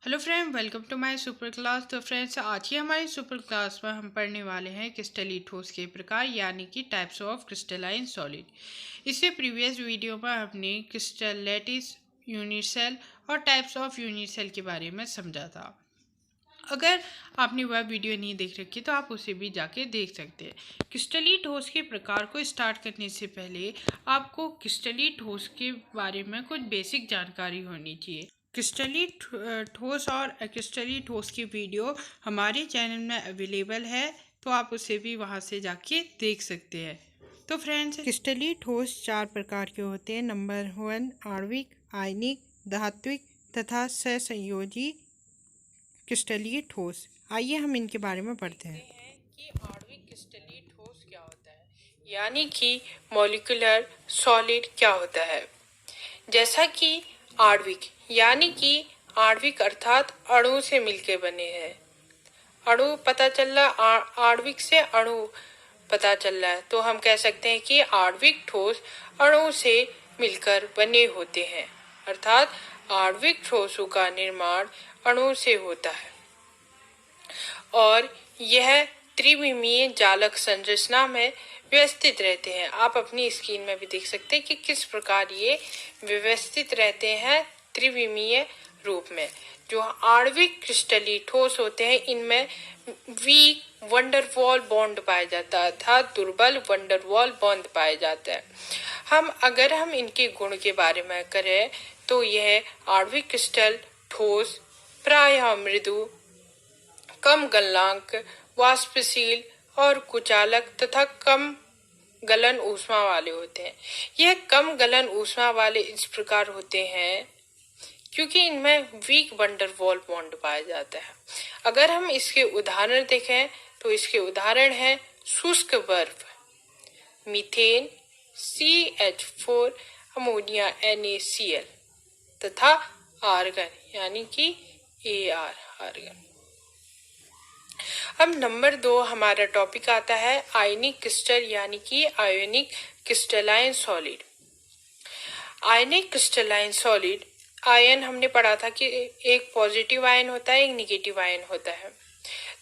Hello friend, welcome to my super class. तो friends, आज की हमारी सुपर क्लास में हम पढ़ने वाले हैं क्रिस्टलीय ठोस के प्रकार यानी कि टाइप्स ऑफ क्रिस्टलाइन सॉलिड। इससे प्रीवियस वीडियो में हमने क्रिस्टल लैटिस, यूनिसेल और टाइप्स ऑफ यूनिसेल के बारे में समझा था। अगर आपने वह वीडियो नहीं देख रखी तो आप उसे भी जाके देख सकते हैं। क्रिस्टलीय ठोस के प्रकार को स्टार्ट करने से पहले आपको क्रिस्टलीय ठोस के बारे में कुछ बेसिक जानकारी होनी चाहिए। क्रिस्टलीय ठोस और अक्रिस्टलीय ठोस की वीडियो हमारे चैनल में अवेलेबल है, तो आप उसे भी वहां से जाके देख सकते हैं। तो फ्रेंड्स, क्रिस्टलीय ठोस चार प्रकार के होते हैं। नंबर 1 आणविक, आयनिक, धात्विक तथा सहसंयोजी क्रिस्टलीय ठोस। आइए हम इनके बारे में पढ़ते हैं कि आणविक क्रिस्टलीय ठोस क्या होता है, यानी कि मॉलिक्यूलर सॉलिड क्या होता है। जैसा कि आणविक यानी कि आणविक अर्थात अणु से मिलके बने हैं। अणु पता चल रहा, आणविक से अणु पता चल रहा है, तो हम कह सकते हैं कि आणविक ठोस अणु से मिलकर बने होते हैं, अर्थात आणविक ठोसों का निर्माण अणु से होता है और यह त्रिविमीय जालक संरचना में व्यवस्थित रहते हैं। आप अपनी स्क्रीन में भी देख सकते हैं कि किस प्रकार ये व्यवस्थित रहते हैं त्रिविमीय रूप में। जो आणविक क्रिस्टलीय ठोस होते हैं, इनमें वीक वंडरवॉल बॉन्ड पाया जाता है, अर्थात दुर्बल वंडरवॉल बॉन्ड पाया जाता है। अगर हम इनके गुण के बारे में करें तो यह आणविक क्रिस्टल ठोस प्रायः मृदु, कम गलनांक, वाष्पशील और कुचालक तथा कम गलन ऊष्मा वाले होते हैं। यह कम गलन ऊष्मा वाले इस प्रकार होते हैं क्योंकि इनमें वीक वंडरवॉल बॉन्ड पाया जाता है। अगर हम इसके उदाहरण देखें तो इसके उदाहरण हैं शुष्क बर्फ, मीथेन, CH4, अमोनिया NaCl तथा आर्गन यानी कि आर्गन। अब नंबर 2 हमारा टॉपिक आता है आयनिक क्रिस्टल यानी कि आयोनिक क्रिस्टलाइन सॉलिड। आयनिक क्रिस्टलाइन सॉलिड, आयन हमने पढ़ा था कि एक पॉजिटिव आयन होता है, एक नेगेटिव आयन होता है।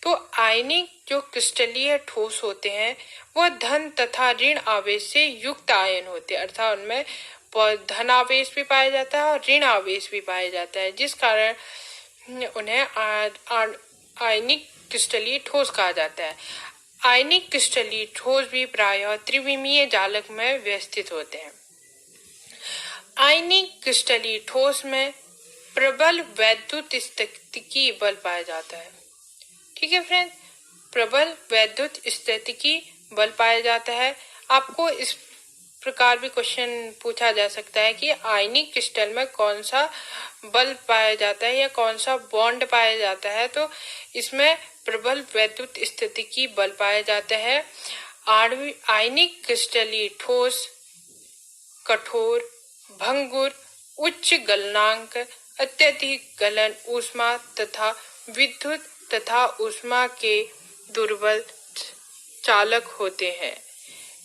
तो आयनिक जो क्रिस्टलीय ठोस होते हैं वह धन तथा ऋण आवेश से युक्त आयन होते हैं, अर्थात उनमें धन आवेश भी पाया जाता है और ऋण आवेश भी पाया जाता है, जिस कारण उन्हें आयनिक क्रिस्टलीय ठोस कहा जाता है। आयनिक क्रिस्टलीय ठोस भी प्रायः त्रिविमीय जालक में व्यवस्थित होते हैं। आयनिक क्रिस्टलीय ठोस में प्रबल वैद्युत स्थितिकी बल पाया जाता है। ठीक है फ्रेंड, प्रबल वैद्युत स्थितिकी बल पाया जाता है। आपको इस प्रकार भी क्वेश्चन पूछा जा सकता है कि आयनिक क्रिस्टल में कौन सा बल पाया जाता है या कौन सा बॉन्ड पाया जाता है, तो इसमें प्रबल वैद्युत स्थितिकी बल पाया जाता है। आयनिक क्रिस्टलीय ठोस कठोर, भंगुर, उच्च गलनांक, अत्यधिक गलन ऊष्मा तथा विद्युत तथा ऊष्मा के दुर्बल चालक होते हैं।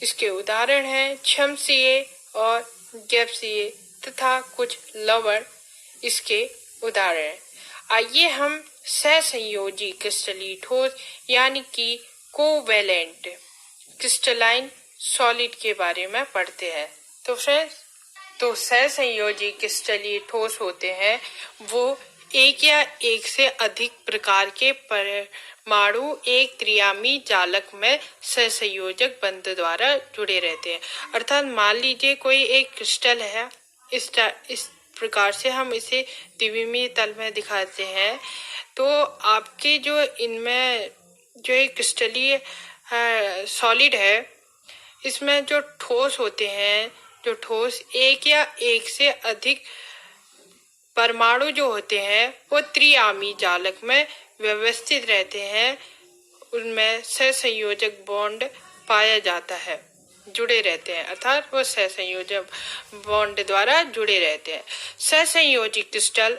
इसके उदाहरण हैं क्षमसीय और गैसीय तथा कुछ लवण इसके उदाहरण। आइए हम सहसंयोजी क्रिस्टलीय ठोस यानी कि कोवैलेंट क्रिस्टलाइन सॉलिड के बारे में पढ़ते हैं। तो फ्रेंड्स, तो सहसंयोजी क्रिस्टलीय ठोस होते हैं वो एक या एक से अधिक प्रकार के परमाणु एक त्रियामी जालक में सहसंयोजक बंध द्वारा जुड़े रहते हैं। अर्थात मान लीजिए कोई एक क्रिस्टल है, इस प्रकार से हम इसे द्विविमीय तल में दिखाते हैं, तो आपके जो इनमें जो एक क्रिस्टलीय सॉलिड है, इसमें जो ठोस होते हैं, जो ठोस एक या एक से अधिक परमाणु जो होते हैं वो त्रियामी जालक में व्यवस्थित रहते हैं, उनमें सहसंयोजक बॉन्ड पाया जाता है, जुड़े रहते हैं, अर्थात वो सहसंयोजक बॉन्ड द्वारा जुड़े रहते हैं। सहसंयोजी क्रिस्टल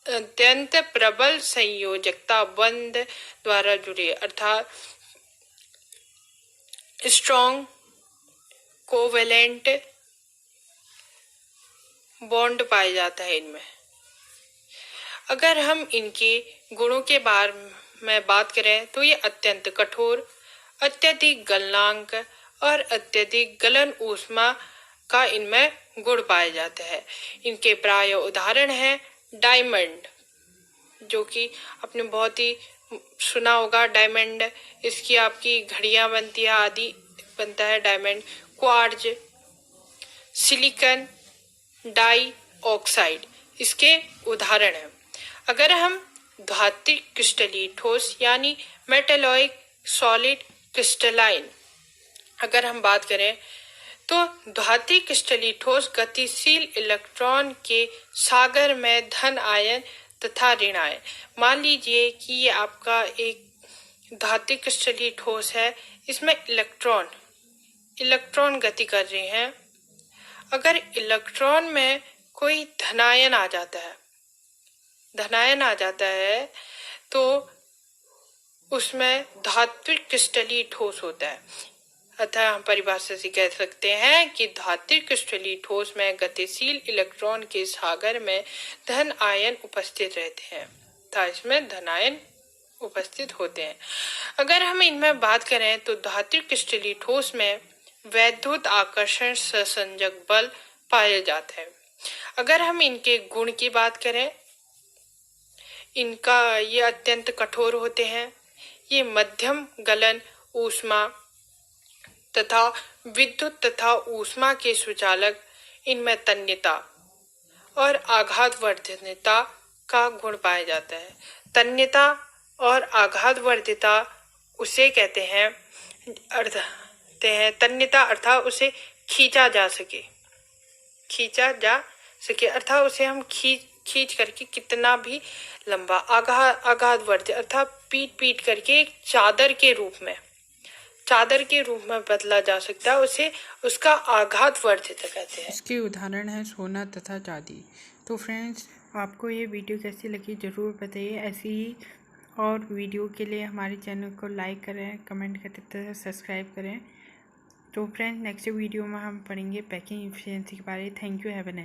अत्यंत प्रबल संयोजकता बंध द्वारा जुड़े, अर्थात स्ट्रॉन्ग कोवेलेंट बॉन्ड पाया जाता है इनमें। अगर हम इनके गुणों के बारे में बात करें तो ये अत्यंत कठोर, अत्यधिक गलनांक और अत्यधिक गलन ऊष्मा का इनमें गुण पाए जाते हैं। इनके प्राय उदाहरण हैं डायमंड, जो कि आपने बहुत ही सुना होगा डायमंड, इसकी आपकी घड़ियां बनती है आदि बनता है diamond. Quartz, silicon dioxide इसके उदाहरण हैं। अगर हम धात्विक क्रिस्टलीय ठोस यानी मेटेलॉइक सॉलिड क्रिस्टलाइन अगर हम बात करें तो धात्विक क्रिस्टलीय ठोस गतिशील इलेक्ट्रॉन के सागर में धन आयन तथा ऋण आयन। मान लीजिए कि ये आपका एक धात्विक क्रिस्टलीय ठोस है, इसमें इलेक्ट्रॉन गति कर रहे हैं। अगर इलेक्ट्रॉन में कोई धनायन आ जाता है तो उसमें धात्विक क्रिस्टलीय ठोस होता है। अतः हम परिभाषा से कह सकते हैं कि धात्विक क्रिस्टलीय ठोस में गतिशील इलेक्ट्रॉन के सागर में धन आयन उपस्थित रहते हैं तथा इसमें धन आयन उपस्थित होते हैं। अगर हम इनमें बात करें तो धात्विक क्रिस्टलीय ठोस में वैद्युत आकर्षण सहसंजक बल पाया जाता है। अगर हम इनके गुण की बात करें, ये अत्यंत कठोर होते हैं, ये मध्यम गलन ऊष्मा तथा विद्युत तथा ऊष्मा के सुचालक, इनमें तन्यता और आघातवर्धनता का गुण पाया जाता है। तन्यता और आघातवर्धनता उसे कहते हैं तन्यता अर्थात उसे खींचा जा सके अर्थात उसे हम खींच करके कितना भी लंबा, आघातवर्ध अर्थात पीट करके एक चादर के रूप में बदला जा सकता है, उसे उसका आघातवर्धित कहते हैं। इसके उदाहरण हैं सोना तथा चांदी। तो फ्रेंड्स, आपको ये वीडियो कैसी लगी ज़रूर बताइए। ऐसी ही और वीडियो के लिए हमारे चैनल को लाइक करें, कमेंट करें तथा सब्सक्राइब करें। तो फ्रेंड्स, नेक्स्ट वीडियो में हम पढ़ेंगे पैकिंग एफिशिएंसी के बारे में। Thank you, have a nice day.